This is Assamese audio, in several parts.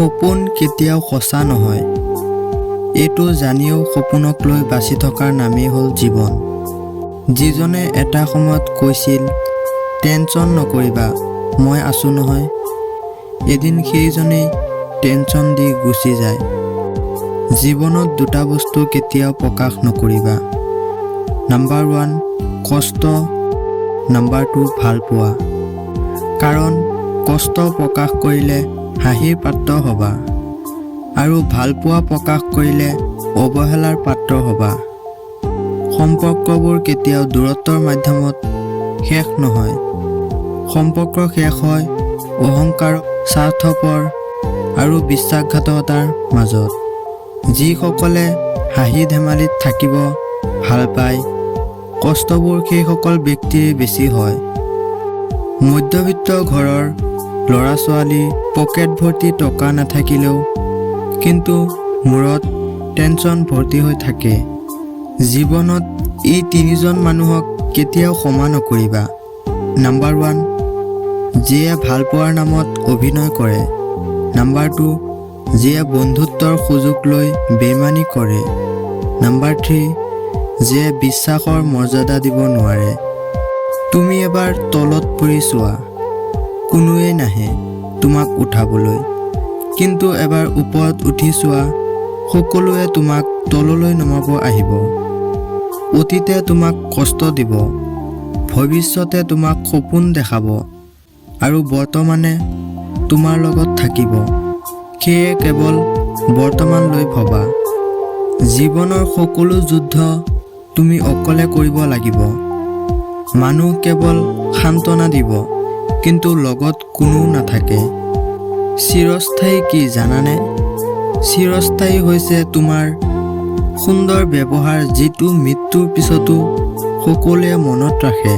সপোন কেতিয়াও সঁচা নহয়। এইটো জানিও সপোনক লৈ বাচি থকাৰ নামেই হ'ল জীৱন। যিজনে এটা সময়ত কৈছিল টেনচন নকৰিবা মই আছোঁ নহয়, এদিন সেইজনেই টেনচন দি গুচি যায়। জীৱনত দুটা বস্তু কেতিয়াও প্ৰকাশ নকৰিবা। নাম্বাৰ 1 কষ্ট, নাম্বাৰ 2 ভালপোৱা। কাৰণ কষ্ট প্ৰকাশ কৰিলে হাঁহিৰ পাত্ৰ হ'বা আৰু ভালপোৱা প্ৰকাশ কৰিলে অৱহেলাৰ পাত্ৰ হ'বা। সম্পৰ্কবোৰ কেতিয়াও দূৰত্বৰ মাধ্যমত শেষ নহয়। সম্পৰ্ক শেষ হয় অহংকাৰ, স্বাৰ্থপৰ আৰু বিশ্বাসঘাতকতাৰ মাজত। যিসকলে হাঁহি ধেমালিত থাকিব ভাল পায়, কষ্টবোৰ সেইসকল ব্যক্তিৰ বেছি হয়। মধ্যবিত্ত ঘৰৰ ল'ৰা ছোৱালীৰ পকেট ভৰ্তি টকা নাথাকিলেও কিন্তু মূৰত টেনচন ভৰ্তি হৈ থাকে। জীৱনত এই তিনিজন মানুহক কেতিয়াও ক্ষমা নকৰিবা। নাম্বাৰ 1 যিয়ে ভালপোৱাৰ নামত অভিনয় কৰে। নাম্বাৰ 2 যিয়ে বন্ধুত্বৰ সুযোগ লৈ বেইমানি কৰে। নাম্বাৰ 3 যিয়ে বিশ্বাসৰ মৰ্যাদা দিব নোৱাৰে। তুমি এবাৰ তলত পৰি চোৱা, কোনোৱেই নাহে তোমাক উঠাবলৈ, কিন্তু এবাৰ ওপৰত উঠি চোৱা, সকলোৱে তোমাক তললৈ নমাব আহিব। অতীতে তোমাক কষ্ট দিব, ভৱিষ্যতে তোমাক সপোন দেখাব আৰু বৰ্তমানে তোমাৰ লগত থাকিব। সেয়ে কেৱল বৰ্তমানলৈ ভবা। জীৱনৰ সকলো যুদ্ধ তুমি অকলে কৰিব লাগিব। মানুহ কেৱল সান্তনা দিব, কিন্তু লগত কোনো নাথাকে। চিৰস্থায়ী কি জানানে? চিৰস্থায়ী হৈছে তোমাৰ সুন্দৰ ব্যৱহাৰ, যিটো মৃত্যুৰ পিছতো সকলোৱে মনত ৰাখে।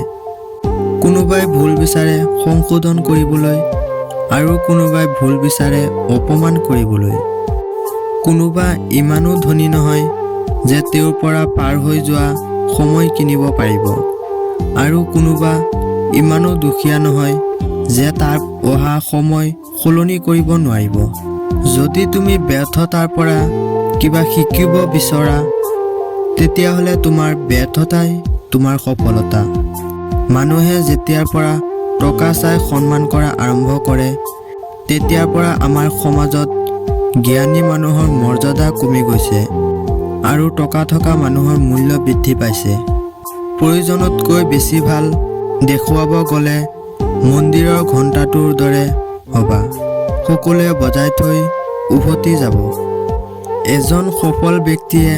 কোনোবাই ভুল বিচাৰে সংশোধন কৰিবলৈ আৰু কোনোবাই ভুল বিচাৰে অপমান কৰিবলৈ। কোনোবা ইমানো ধনী নহয় যে তেওঁৰ পৰা পাৰ হৈ যোৱা সময় কিনিব পাৰিব, আৰু কোনোবা ইমানো দুখীয়া নহয় যে তাৰ অহা সময় সলনি কৰিব নোৱাৰিব। যদি তুমি ব্যৰ্থতাৰ পৰা কিবা শিকিব বিচৰা, তেতিয়াহ'লে তোমাৰ ব্যৰ্থতাই তোমাৰ সফলতা। মানুহে যেতিয়াৰ পৰা টকা চাই সন্মান কৰা আৰম্ভ কৰে, তেতিয়াৰ পৰা আমাৰ সমাজত জ্ঞানী মানুহৰ মৰ্যাদা কমি গৈছে আৰু টকা থকা মানুহৰ মূল্য বৃদ্ধি পাইছে। প্ৰয়োজনতকৈ বেছি ভাল দেখুৱাব গ'লে মন্দিৰৰ ঘণ্টাটোৰ দৰে হ'বা, সকলোৱে বজাই থৈ উভতি যাব। এজন সফল ব্যক্তিয়ে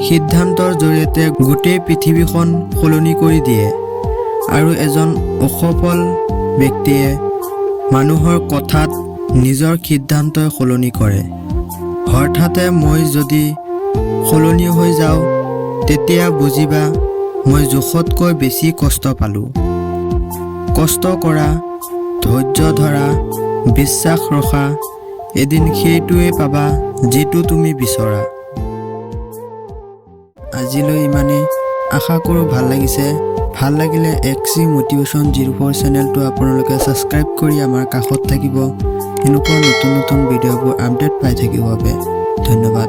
সিদ্ধান্তৰ জৰিয়তে গোটেই পৃথিৱীখন সলনি কৰি দিয়ে, আৰু এজন অসফল ব্যক্তিয়ে মানুহৰ কথাত নিজৰ সিদ্ধান্তই সলনি কৰে। হঠাতে মই যদি সলনি হৈ যাওঁ, তেতিয়া বুজিবা মই জোখতকৈ বেছি কষ্ট পালোঁ। কষ্ট কৰা, ধৈৰ্য ধৰা, বিশ্বাস ৰখা, এদিন সেইটোৱেই পাবা যিটো তুমি বিচৰা। আজিলৈ ইমানেই। আশা কৰোঁ ভাল লাগিছে। ভাল লাগিলে XC Motivation 04 চেনেলটো আপোনালোকে ছাবস্ক্ৰাইব কৰি আমাৰ কাষত থাকিব, এনেকুৱা নতুন নতুন ভিডিঅ'বোৰ আপডেট পাই থাকিবৰ বাবে। ধন্যবাদ।